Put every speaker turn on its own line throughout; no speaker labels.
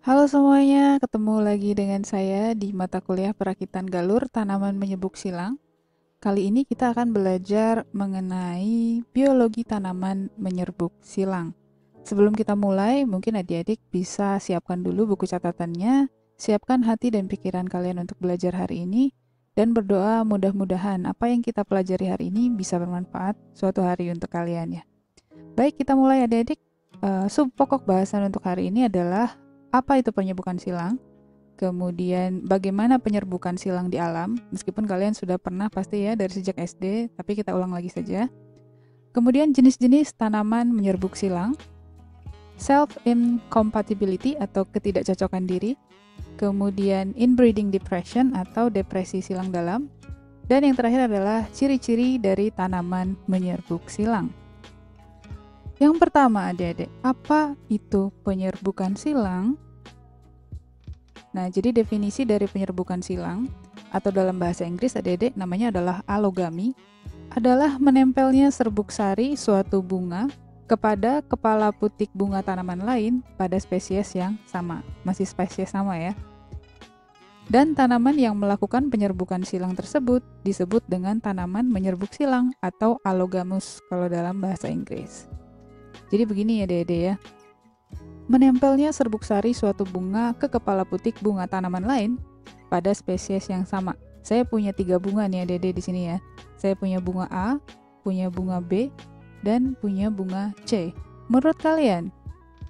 Halo semuanya, ketemu lagi dengan saya di mata kuliah Perakitan Galur Tanaman Menyerbuka Silang. Kali ini kita akan belajar mengenai biologi tanaman menyerbuk silang. Sebelum kita mulai, mungkin adik-adik bisa siapkan dulu buku catatannya, siapkan hati dan pikiran kalian untuk belajar hari ini, dan berdoa mudah-mudahan apa yang kita pelajari hari ini bisa bermanfaat suatu hari untuk kalian ya. Baik, kita mulai adik-adik. Sub pokok bahasan untuk hari ini adalah apa itu penyerbukan silang, kemudian bagaimana penyerbukan silang di alam, meskipun kalian sudah pernah pasti ya dari sejak SD, tapi kita ulang lagi saja. Kemudian jenis-jenis tanaman menyerbuk silang, self-incompatibility atau ketidakcocokan diri, kemudian inbreeding depression atau depresi silang dalam, dan yang terakhir adalah ciri-ciri dari tanaman menyerbuk silang. Yang pertama adik-adik, apa itu penyerbukan silang? Nah, jadi definisi dari penyerbukan silang atau dalam bahasa Inggris adik-adik namanya adalah alogami, adalah menempelnya serbuk sari suatu bunga kepada kepala putik bunga tanaman lain pada spesies yang sama. Masih spesies sama ya. Dan tanaman yang melakukan penyerbukan silang tersebut disebut dengan tanaman menyerbuk silang atau alogamus kalau dalam bahasa Inggris. Jadi begini ya adik-adik ya. Menempelnya serbuk sari suatu bunga ke kepala putik bunga tanaman lain pada spesies yang sama. Saya punya 3 bunga nih adik-adik di sini ya. Saya punya bunga A, punya bunga B, dan punya bunga C. Menurut kalian,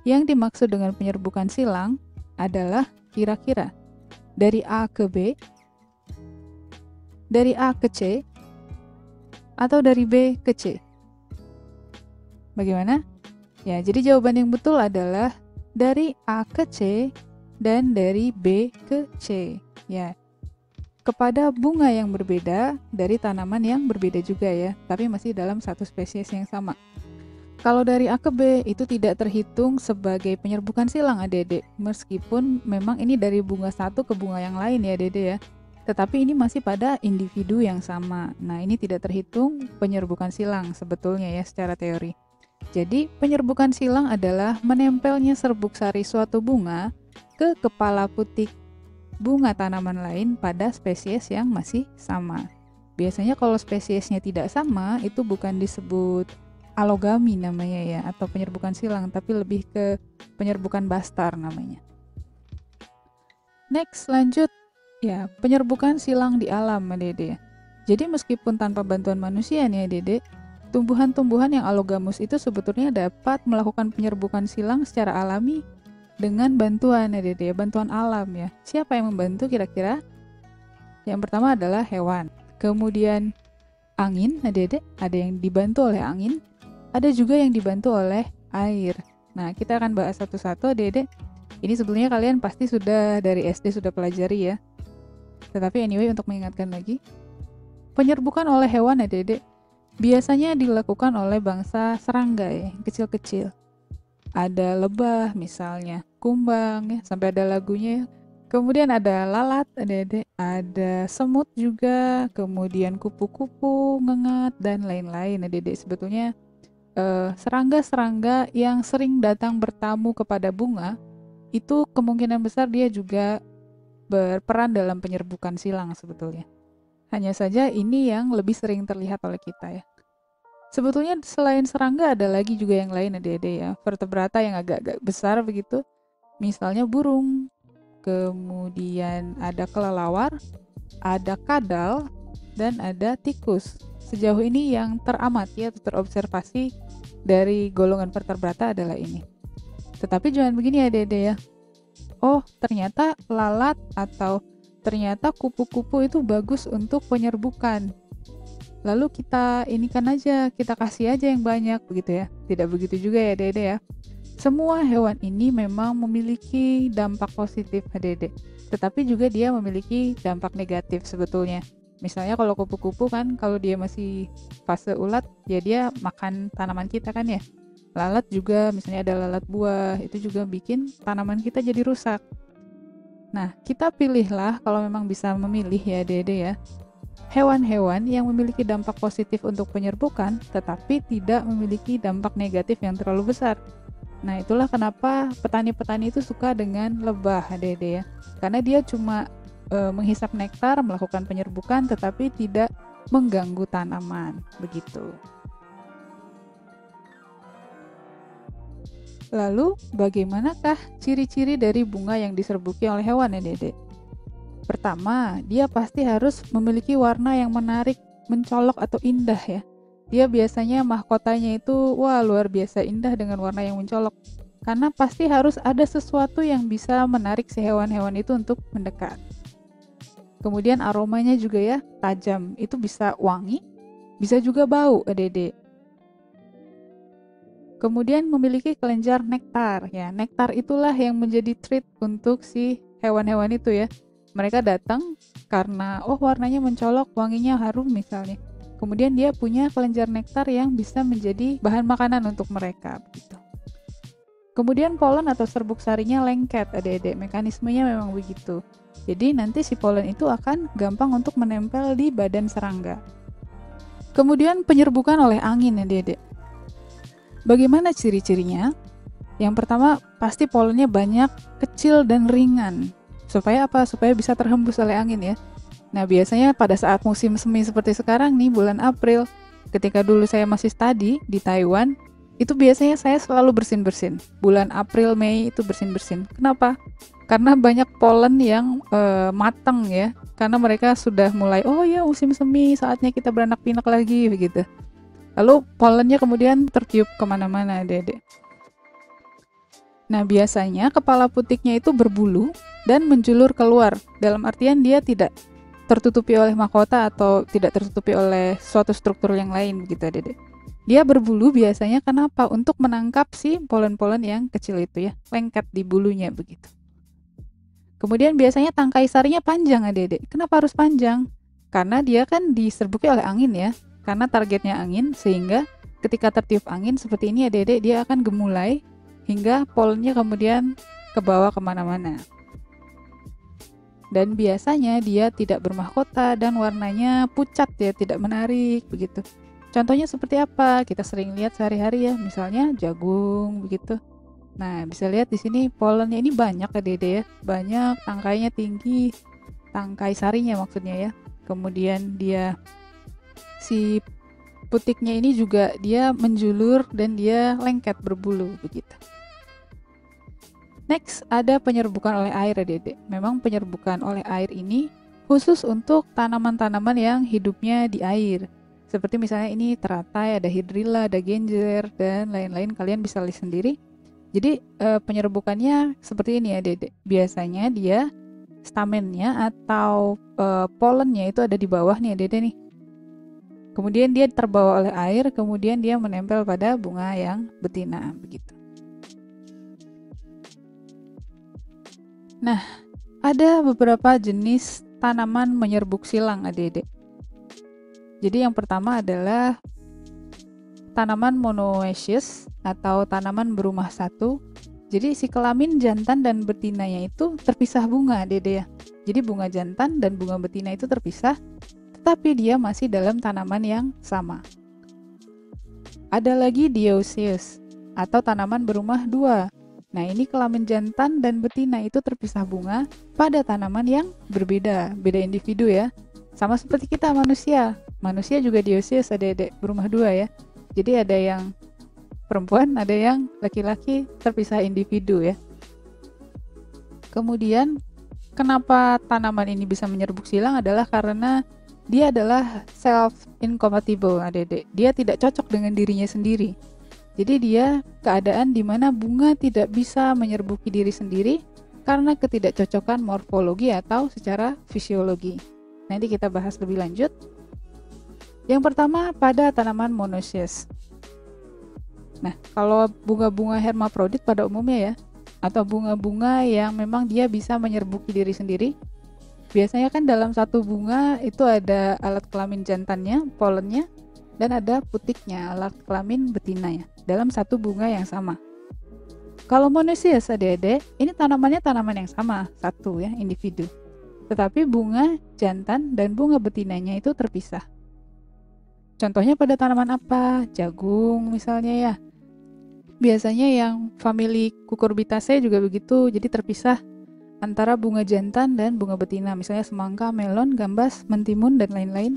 yang dimaksud dengan penyerbukan silang adalah kira-kira dari A ke B, dari A ke C, atau dari B ke C? Bagaimana? Ya, jadi jawaban yang betul adalah dari A ke C dan dari B ke C. Ya, kepada bunga yang berbeda dari tanaman yang berbeda juga ya, tapi masih dalam satu spesies yang sama. Kalau dari A ke B itu tidak terhitung sebagai penyerbukan silang adik-adik, meskipun memang ini dari bunga satu ke bunga yang lain ya adik-adik ya. Tetapi ini masih pada individu yang sama. Nah, ini tidak terhitung penyerbukan silang sebetulnya ya secara teori. Jadi, penyerbukan silang adalah menempelnya serbuk sari suatu bunga ke kepala putik bunga tanaman lain pada spesies yang masih sama. Biasanya kalau spesiesnya tidak sama, itu bukan disebut alogami namanya ya, atau penyerbukan silang, tapi lebih ke penyerbukan bastar namanya. Next, lanjut. Ya, penyerbukan silang di alam, Dede. Jadi meskipun tanpa bantuan manusia nih, Dede, tumbuhan-tumbuhan yang alogamus itu sebetulnya dapat melakukan penyerbukan silang secara alami dengan bantuan ya Dede, bantuan alam ya. Siapa yang membantu kira-kira? Yang pertama adalah hewan. Kemudian angin, Dede, ada yang dibantu oleh angin, ada juga yang dibantu oleh air. Nah, kita akan bahas satu-satu Dede. Ini sebetulnya kalian pasti sudah dari SD sudah pelajari ya. Tetapi anyway untuk mengingatkan lagi, penyerbukan oleh hewan ya Dede biasanya dilakukan oleh bangsa serangga ya, kecil-kecil. Ada lebah misalnya, kumbang ya, sampai ada lagunya ya. Kemudian ada lalat, ada semut juga, kemudian kupu-kupu, ngengat, dan lain-lain. Sebetulnya serangga-serangga yang sering datang bertamu kepada bunga, itu kemungkinan besar dia juga berperan dalam penyerbukan silang sebetulnya. Hanya saja ini yang lebih sering terlihat oleh kita ya. Sebetulnya selain serangga ada lagi juga yang lain adik-adik ya. Vertebrata yang agak-agak besar begitu. Misalnya burung, kemudian ada kelelawar, ada kadal, dan ada tikus. Sejauh ini yang teramati atau terobservasi dari golongan vertebrata adalah ini. Tetapi jangan begini ya adik-adik ya. Oh, ternyata lalat atau ternyata kupu-kupu itu bagus untuk penyerbukan. Lalu kita inikan aja, kita kasih aja yang banyak begitu ya. Tidak begitu juga ya Dede ya. Semua hewan ini memang memiliki dampak positif Dede. Tetapi juga dia memiliki dampak negatif sebetulnya. Misalnya kalau kupu-kupu kan kalau dia masih fase ulat ya dia makan tanaman kita kan ya. Lalat juga misalnya ada lalat buah itu juga bikin tanaman kita jadi rusak. Nah, kita pilihlah kalau memang bisa memilih ya Dede ya. Hewan-hewan yang memiliki dampak positif untuk penyerbukan, tetapi tidak memiliki dampak negatif yang terlalu besar. Nah, itulah kenapa petani-petani itu suka dengan lebah, Adik-adik ya. Karena dia cuma menghisap nektar, melakukan penyerbukan, tetapi tidak mengganggu tanaman, begitu. Lalu, bagaimanakah ciri-ciri dari bunga yang diserbuki oleh hewan, Adik-adik? Pertama, dia pasti harus memiliki warna yang menarik, mencolok atau indah ya. Dia biasanya mahkotanya itu wah luar biasa indah dengan warna yang mencolok. Karena pasti harus ada sesuatu yang bisa menarik si hewan-hewan itu untuk mendekat. Kemudian aromanya juga ya tajam, itu bisa wangi, bisa juga bau, Adik-adik. Kemudian memiliki kelenjar nektar ya. Nektar itulah yang menjadi treat untuk si hewan-hewan itu ya. Mereka datang karena warnanya mencolok, wanginya harum misalnya. Kemudian dia punya kelenjar nektar yang bisa menjadi bahan makanan untuk mereka begitu. Kemudian polen atau serbuk sarinya lengket, Adik-adik. Mekanismenya memang begitu. Jadi nanti si polen itu akan gampang untuk menempel di badan serangga. Kemudian penyerbukan oleh angin, Adik-adik. Bagaimana ciri-cirinya? Yang pertama, pasti polennya banyak, kecil dan ringan. Supaya apa? Supaya bisa terhembus oleh angin ya. Nah, biasanya pada saat musim semi seperti sekarang nih, bulan April, ketika dulu saya masih studi di Taiwan, itu biasanya saya selalu bersin-bersin. Bulan April, Mei itu bersin-bersin. Kenapa? Karena banyak polen yang matang ya. Karena mereka sudah mulai, oh ya musim semi, saatnya kita beranak pinak lagi, begitu. Lalu polennya kemudian tertiup kemana-mana, Adik-adik. Nah, biasanya kepala putiknya itu berbulu dan menjulur keluar. Dalam artian dia tidak tertutupi oleh mahkota atau tidak tertutupi oleh suatu struktur yang lain, begitu, Adik-adik. Dia berbulu biasanya kenapa? Untuk menangkap si polen-polen yang kecil itu ya, lengket di bulunya begitu. Kemudian biasanya tangkai sarinya panjang, Adik-adik. Kenapa harus panjang? Karena dia kan diserbuki oleh angin ya. Karena targetnya angin, sehingga ketika tertiup angin seperti ini, Adik-adik, dia akan gemulai hingga polennya kemudian ke bawah kemana-mana. Dan biasanya dia tidak bermahkota dan warnanya pucat ya, tidak menarik begitu. Contohnya seperti apa? Kita sering lihat sehari-hari ya, misalnya jagung begitu. Nah, bisa lihat di sini polennya ini banyak ya, Dede ya. Banyak, tangkainya tinggi, tangkai sarinya maksudnya ya. Kemudian dia si putiknya ini juga dia menjulur dan dia lengket berbulu begitu. Next, ada penyerbukan oleh air ya, Dede. Memang penyerbukan oleh air ini khusus untuk tanaman-tanaman yang hidupnya di air. Seperti misalnya ini teratai, ada hidrilla, ada genjer, dan lain-lain. Kalian bisa lihat sendiri. Jadi penyerbukannya seperti ini ya, Dede. Biasanya dia stamennya atau polennya itu ada di bawah nih ya, Dede nih. Kemudian dia terbawa oleh air, kemudian dia menempel pada bunga yang betina begitu. Nah, ada beberapa jenis tanaman menyerbuk silang, Adik-adik. Jadi yang pertama adalah tanaman monoecious atau tanaman berumah satu. Jadi si kelamin jantan dan betinanya itu terpisah bunga, Adik-adik ya. Jadi bunga jantan dan bunga betina itu terpisah, tetapi dia masih dalam tanaman yang sama. Ada lagi dioecious atau tanaman berumah dua. Nah, ini kelamin jantan dan betina itu terpisah bunga pada tanaman yang berbeda, beda individu ya. Sama seperti kita manusia. Manusia juga dioecious, Adik-adik, berumah dua ya. Jadi ada yang perempuan, ada yang laki-laki, terpisah individu ya. Kemudian kenapa tanaman ini bisa menyerbuk silang adalah karena dia adalah self-incompatible, Adik-adik. Dia tidak cocok dengan dirinya sendiri. Jadi dia keadaan di mana bunga tidak bisa menyerbuki diri sendiri karena ketidakcocokan morfologi atau secara fisiologi. Nanti kita bahas lebih lanjut. Yang pertama pada tanaman monoecious. Nah, kalau bunga-bunga hermaprodit pada umumnya ya, atau bunga-bunga yang memang dia bisa menyerbuki diri sendiri, biasanya kan dalam satu bunga itu ada alat kelamin jantannya, polennya, dan ada putiknya, alat kelamin betinanya, dalam satu bunga yang sama. Kalau monoecious, Adik-adik, ini tanamannya tanaman yang sama, satu ya, individu. Tetapi bunga jantan dan bunga betinanya itu terpisah. Contohnya pada tanaman apa? Jagung misalnya ya. Biasanya yang famili Cucurbitaceae juga begitu, jadi terpisah antara bunga jantan dan bunga betina, misalnya semangka, melon, gambas, mentimun, dan lain-lain.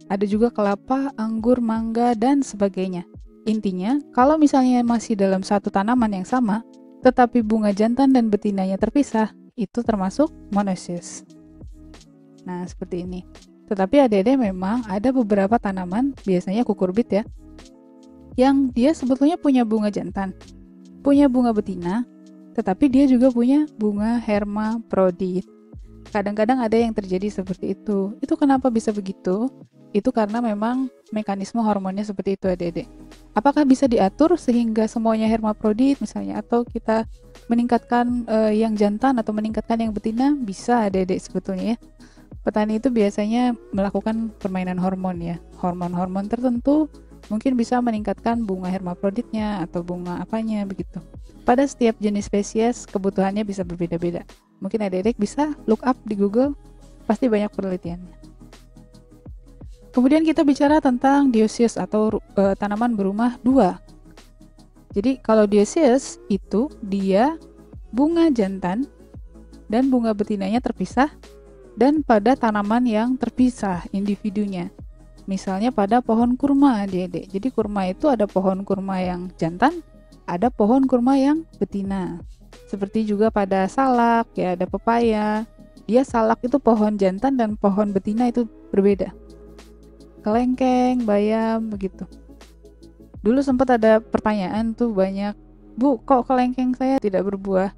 Ada juga kelapa, anggur, mangga, dan sebagainya. Intinya, kalau misalnya masih dalam satu tanaman yang sama, tetapi bunga jantan dan betinanya terpisah, itu termasuk monoecious. Nah, seperti ini. Tetapi adik-adik memang ada beberapa tanaman, biasanya cucurbit ya, yang dia sebetulnya punya bunga jantan, punya bunga betina, tetapi dia juga punya bunga hermaprodit. Kadang-kadang ada yang terjadi seperti itu. Itu kenapa bisa begitu? Itu karena memang mekanisme hormonnya seperti itu, adik-adik. Apakah bisa diatur sehingga semuanya hermaprodit misalnya, atau kita meningkatkan yang jantan atau meningkatkan yang betina? Bisa, adik-adik, sebetulnya ya. Petani itu biasanya melakukan permainan hormon ya. Hormon-hormon tertentu mungkin bisa meningkatkan bunga hermaproditnya atau bunga apanya begitu. Pada setiap jenis spesies kebutuhannya bisa berbeda-beda. Mungkin adik-adik bisa look up di Google, pasti banyak penelitiannya. Kemudian kita bicara tentang dioecious atau tanaman berumah dua. Jadi kalau dioecious itu dia bunga jantan dan bunga betinanya terpisah, dan pada tanaman yang terpisah individunya. Misalnya pada pohon kurma, adik-adik. Jadi kurma itu ada pohon kurma yang jantan, ada pohon kurma yang betina. Seperti juga pada salak, ya ada pepaya. Dia salak itu pohon jantan dan pohon betina itu berbeda. Kelengkeng, bayam, begitu. Dulu sempat ada pertanyaan tuh banyak, Bu, kok kelengkeng saya tidak berbuah?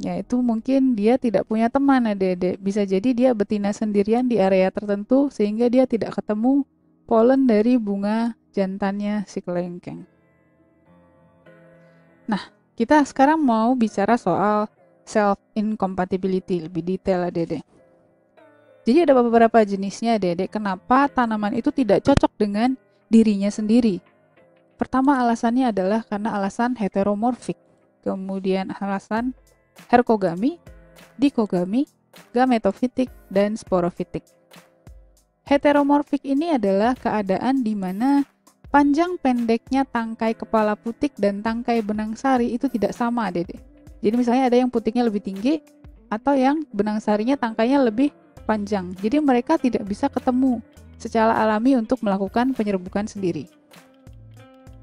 Ya itu mungkin dia tidak punya teman, adik-adik. Bisa jadi dia betina sendirian di area tertentu sehingga dia tidak ketemu polen dari bunga jantannya si kelengkeng. Nah, kita sekarang mau bicara soal self-incompatibility lebih detail, adik-adik. Jadi ada beberapa jenisnya, adik-adik. Kenapa tanaman itu tidak cocok dengan dirinya sendiri? Pertama alasannya adalah karena alasan heteromorfik. Kemudian alasan herkogami, dikogami, gametofitik, dan sporofitik. Heteromorfik ini adalah keadaan di mana panjang pendeknya tangkai kepala putik dan tangkai benang sari itu tidak sama, adik-adik. Jadi misalnya ada yang putiknya lebih tinggi atau yang benang sarinya tangkainya lebih panjang. Jadi mereka tidak bisa ketemu secara alami untuk melakukan penyerbukan sendiri.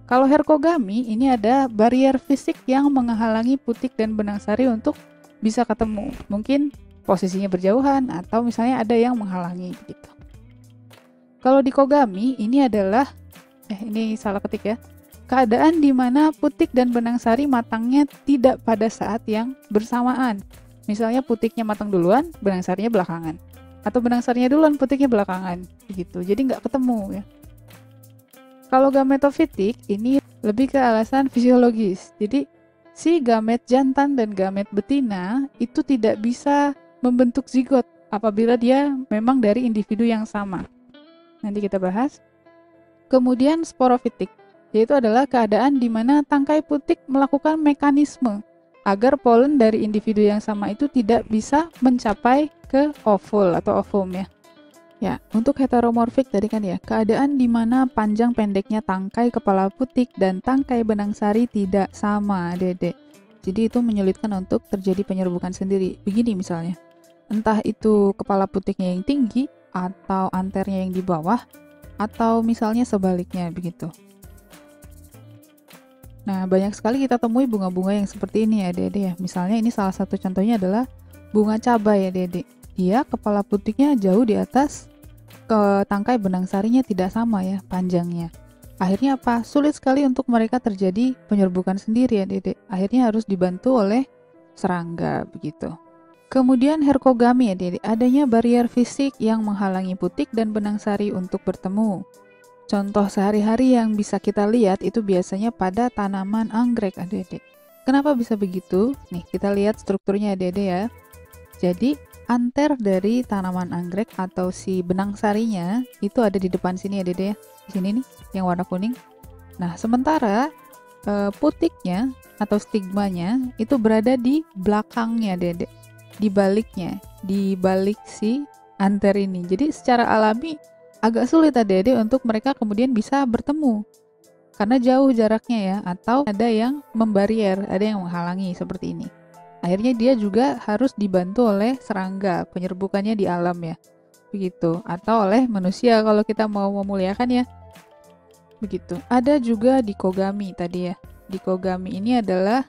Kalau herkogami ini ada barrier fisik yang menghalangi putik dan benang sari untuk bisa ketemu. Mungkin posisinya berjauhan atau misalnya ada yang menghalangi gitu. Kalau dikogami ini adalah ini salah ketik ya. Keadaan di mana putik dan benang sari matangnya tidak pada saat yang bersamaan. Misalnya putiknya matang duluan, benang sarinya belakangan. Atau benang sarinya duluan, putiknya belakangan. Gitu. Jadi nggak ketemu ya. Kalau gametofitik ini lebih ke alasan fisiologis. Jadi si gamet jantan dan gamet betina itu tidak bisa membentuk zigot apabila dia memang dari individu yang sama. Nanti kita bahas. Kemudian sporofitik, yaitu adalah keadaan di mana tangkai putik melakukan mekanisme agar polen dari individu yang sama itu tidak bisa mencapai ke ovul atau ovum ya. Ya, untuk heteromorfik tadi kan ya, keadaan di mana panjang pendeknya tangkai kepala putik dan tangkai benang sari tidak sama, Dedek. Jadi itu menyulitkan untuk terjadi penyerbukan sendiri. Begini misalnya, entah itu kepala putiknya yang tinggi atau anternya yang di bawah, atau misalnya sebaliknya begitu. Nah, banyak sekali kita temui bunga-bunga yang seperti ini ya, Dede ya. Misalnya ini salah satu contohnya adalah bunga cabai ya, Dede. Dia kepala putiknya jauh di atas, ke tangkai benang sarinya tidak sama ya panjangnya. Akhirnya apa? Sulit sekali untuk mereka terjadi penyerbukan sendiri ya, Dede. Akhirnya harus dibantu oleh serangga begitu. Kemudian herkogami ya, Dede. Adanya barrier fisik yang menghalangi putik dan benang sari untuk bertemu. Contoh sehari-hari yang bisa kita lihat itu biasanya pada tanaman anggrek, adik-adik. Kenapa bisa begitu? Nih, kita lihat strukturnya, adik-adik ya. Jadi, anter dari tanaman anggrek atau si benang sarinya itu ada di depan sini, adik-adik ya. Di sini nih, yang warna kuning. Nah, sementara putiknya atau stigmanya itu berada di belakangnya, adik-adik. Di baliknya, di balik si anter ini. Jadi, secara alami agak sulit adik-adik untuk mereka kemudian bisa bertemu. karena jauh jaraknya ya, atau ada yang membarier, ada yang menghalangi seperti ini. Akhirnya dia juga harus dibantu oleh serangga, penyerbukannya di alam ya, begitu, atau oleh manusia kalau kita mau memuliakan ya, begitu. Ada juga dikogami tadi ya. Dikogami ini adalah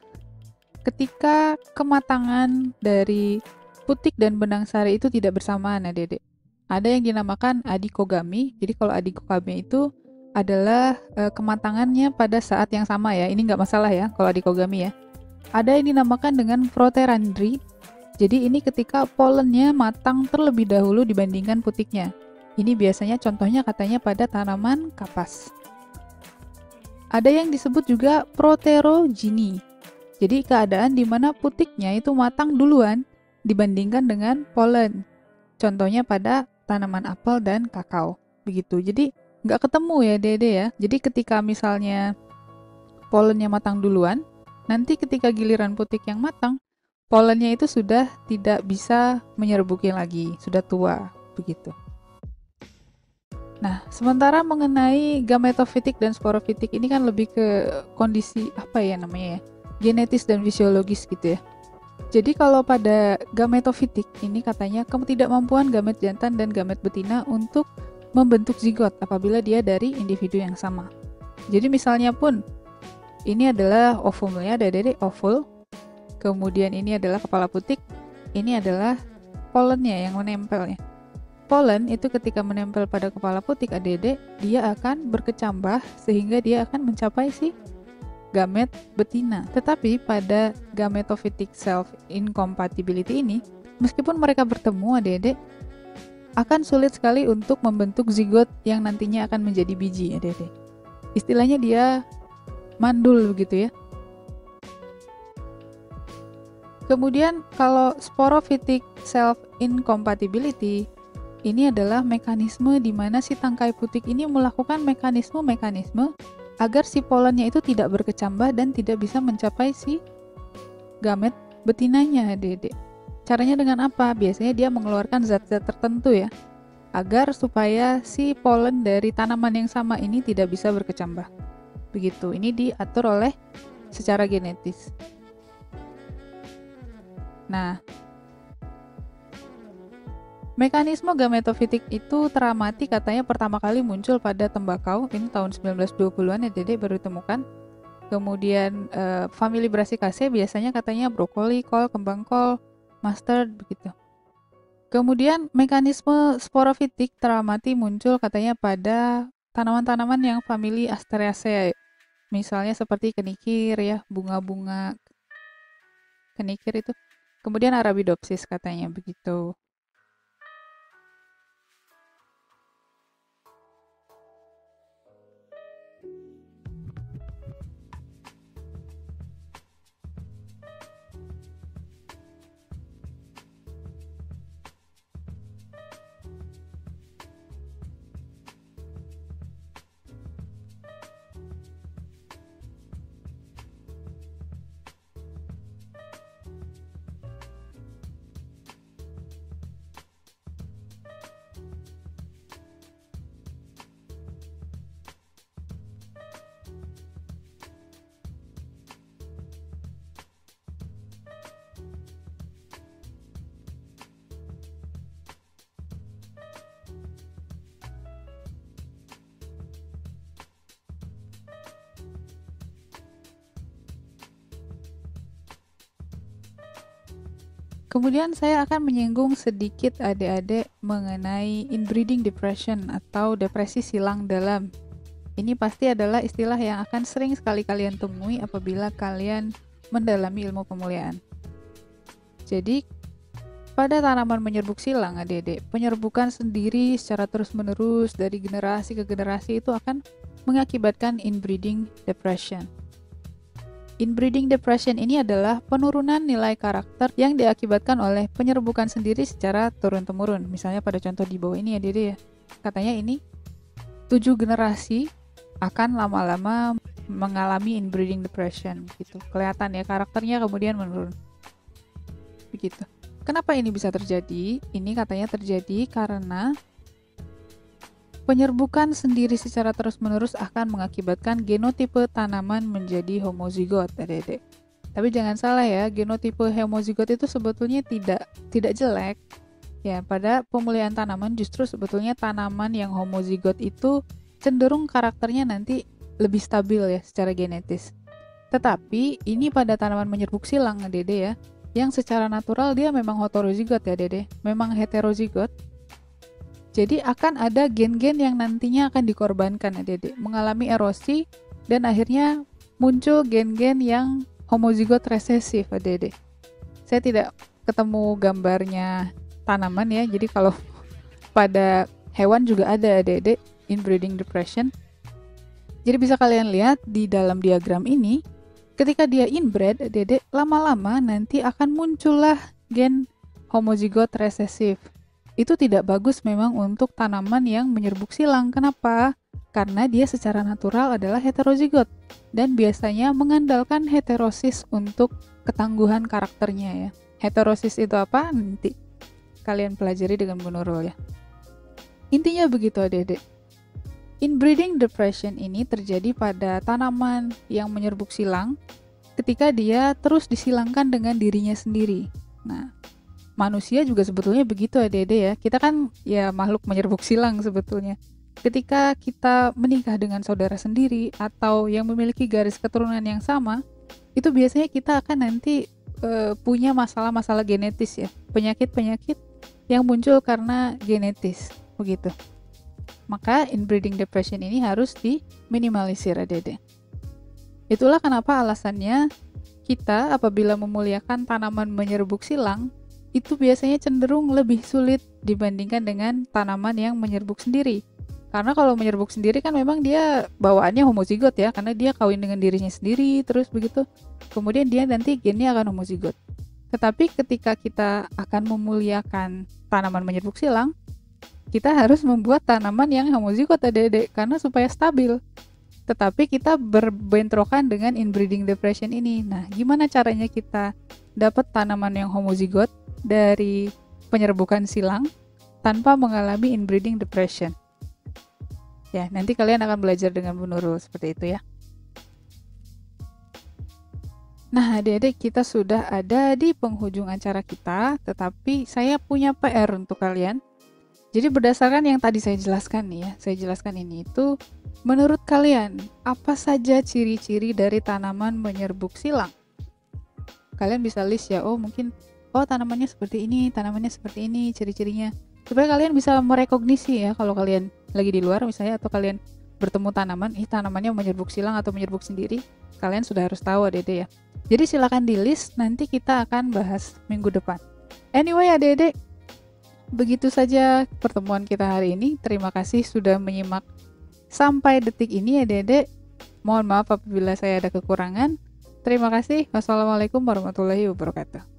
ketika kematangan dari putik dan benang sari itu tidak bersamaan ya Dede. Ada yang dinamakan adikogami. Jadi kalau adikogami itu adalah kematangannya pada saat yang sama ya. Ini nggak masalah ya kalau adikogami ya. Ada yang dinamakan dengan proterandri. Jadi ini ketika polennya matang terlebih dahulu dibandingkan putiknya. Ini biasanya contohnya katanya pada tanaman kapas. Ada yang disebut juga proterogini. Jadi keadaan di mana putiknya itu matang duluan dibandingkan dengan polen. Contohnya pada tanaman apel dan kakao. Begitu. Jadi nggak ketemu ya Dede ya. Jadi ketika misalnya polennya matang duluan, nanti ketika giliran putik yang matang, polennya itu sudah tidak bisa menyerbuki lagi, sudah tua. Begitu. Nah, sementara mengenai gametofitik dan sporofitik ini kan lebih ke kondisi apa ya namanya ya? Genetis dan fisiologis gitu ya. Jadi kalau pada gametofitik ini katanya ketidakmampuan gamet jantan dan gamet betina untuk membentuk zigot apabila dia dari individu yang sama. Jadi misalnya pun ini adalah ovumnya, dari ovul, kemudian ini adalah kepala putik, ini adalah polennya yang menempelnya. Polen itu ketika menempel pada kepala putik adik-adik, dia akan berkecambah sehingga dia akan mencapai si gamet betina. Tetapi pada gametophytic self incompatibility ini, meskipun mereka bertemu adik-adik, akan sulit sekali untuk membentuk zigot yang nantinya akan menjadi biji adik-adik. Istilahnya dia mandul begitu ya. Kemudian kalau sporophytic self incompatibility, ini adalah mekanisme di mana si tangkai putik ini melakukan mekanisme agar si polennya itu tidak berkecambah dan tidak bisa mencapai si gamet betinanya, Dede. Caranya dengan apa? Biasanya dia mengeluarkan zat-zat tertentu ya, agar supaya si polen dari tanaman yang sama ini tidak bisa berkecambah. Begitu, ini diatur oleh secara genetis. Nah, mekanisme gametofitik itu teramati katanya pertama kali muncul pada tembakau, ini tahun 1920-an ya Dede baru ditemukan. Kemudian famili Brassicaceae biasanya katanya brokoli, kol, kembang kol, mustard begitu. Kemudian mekanisme sporofitik teramati muncul katanya pada tanaman-tanaman yang famili Asteraceae. Misalnya seperti kenikir ya, bunga-bunga kenikir itu. Kemudian Arabidopsis katanya begitu. Kemudian saya akan menyinggung sedikit adik-adik mengenai inbreeding depression atau depresi silang dalam. Ini pasti adalah istilah yang akan sering sekali kalian temui apabila kalian mendalami ilmu pemuliaan. Jadi, pada tanaman menyerbuk silang adik-adik, penyerbukan sendiri secara terus-menerus dari generasi ke generasi itu akan mengakibatkan inbreeding depression. Inbreeding depression ini adalah penurunan nilai karakter yang diakibatkan oleh penyerbukan sendiri secara turun-temurun. Misalnya pada contoh di bawah ini ya Dede ya. Katanya ini 7 generasi akan lama-lama mengalami inbreeding depression gitu. Kelihatan ya karakternya kemudian menurun. Begitu. Kenapa ini bisa terjadi? Ini katanya terjadi karena Penyerbukan sendiri secara terus-menerus akan mengakibatkan genotipe tanaman menjadi homozigot, Adik-adik. Tapi jangan salah ya, genotipe homozigot itu sebetulnya tidak jelek. Ya, pada pemulihan tanaman justru sebetulnya tanaman yang homozigot itu cenderung karakternya nanti lebih stabil ya secara genetis. Tetapi ini pada tanaman menyerbuk silang, Dede ya, yang secara natural dia memang heterozigot ya, Dede. Memang heterozigot. Jadi akan ada gen-gen yang nantinya akan dikorbankan, Dede, mengalami erosi dan akhirnya muncul gen-gen yang homozigot resesif, Dede. Saya tidak ketemu gambarnya tanaman ya, jadi kalau pada hewan juga ada, Dede, inbreeding depression. Jadi bisa kalian lihat di dalam diagram ini, ketika dia inbred, Dede, lama-lama nanti akan muncullah gen homozigot resesif. Itu tidak bagus memang untuk tanaman yang menyerbuk silang. Kenapa? Karena dia secara natural adalah heterozigot dan biasanya mengandalkan heterosis untuk ketangguhan karakternya ya. Heterosis itu apa? Nanti kalian pelajari dengan Bu Nurul ya. Intinya begitu, Adik-adik. Inbreeding depression ini terjadi pada tanaman yang menyerbuk silang ketika dia terus disilangkan dengan dirinya sendiri. Nah, manusia juga sebetulnya begitu, Adik-adik ya. Kita kan ya makhluk menyerbuk silang sebetulnya. Ketika kita menikah dengan saudara sendiri atau yang memiliki garis keturunan yang sama, itu biasanya kita akan nanti punya masalah-masalah genetis ya. Penyakit-penyakit yang muncul karena genetis, begitu. Maka inbreeding depression ini harus diminimalisir, Adik-adik. Itulah kenapa alasannya kita apabila memuliakan tanaman menyerbuk silang, itu biasanya cenderung lebih sulit dibandingkan dengan tanaman yang menyerbuk sendiri. Karena kalau menyerbuk sendiri kan memang dia bawaannya homozigot ya, karena dia kawin dengan dirinya sendiri, terus begitu. Kemudian dia nanti gennya akan homozigot. Tetapi ketika kita akan memuliakan tanaman menyerbuk silang, kita harus membuat tanaman yang homozigot, Adik-adik, karena supaya stabil. Tetapi kita berbentrokan dengan inbreeding depression ini. Nah, gimana caranya kita dapat tanaman yang homozigot dari penyerbukan silang tanpa mengalami inbreeding depression? Ya, nanti kalian akan belajar dengan Bu Nurul seperti itu ya. Nah, Adik-adik, kita sudah ada di penghujung acara kita, tetapi saya punya PR untuk kalian. Jadi berdasarkan yang tadi saya jelaskan nih ya, saya jelaskan ini itu, menurut kalian, apa saja ciri-ciri dari tanaman menyerbuk silang? Kalian bisa list ya, mungkin tanamannya seperti ini, ciri-cirinya. Supaya kalian bisa merekognisi ya, kalau kalian lagi di luar misalnya, atau kalian bertemu tanaman, tanamannya menyerbuk silang atau menyerbuk sendiri, kalian sudah harus tahu, Adik-adik ya. Jadi silakan di list, nanti kita akan bahas minggu depan. Anyway, Adik-adik, begitu saja pertemuan kita hari ini. Terima kasih sudah menyimak sampai detik ini, Adik-adik. Mohon maaf apabila saya ada kekurangan. Terima kasih. Wassalamualaikum warahmatullahi wabarakatuh.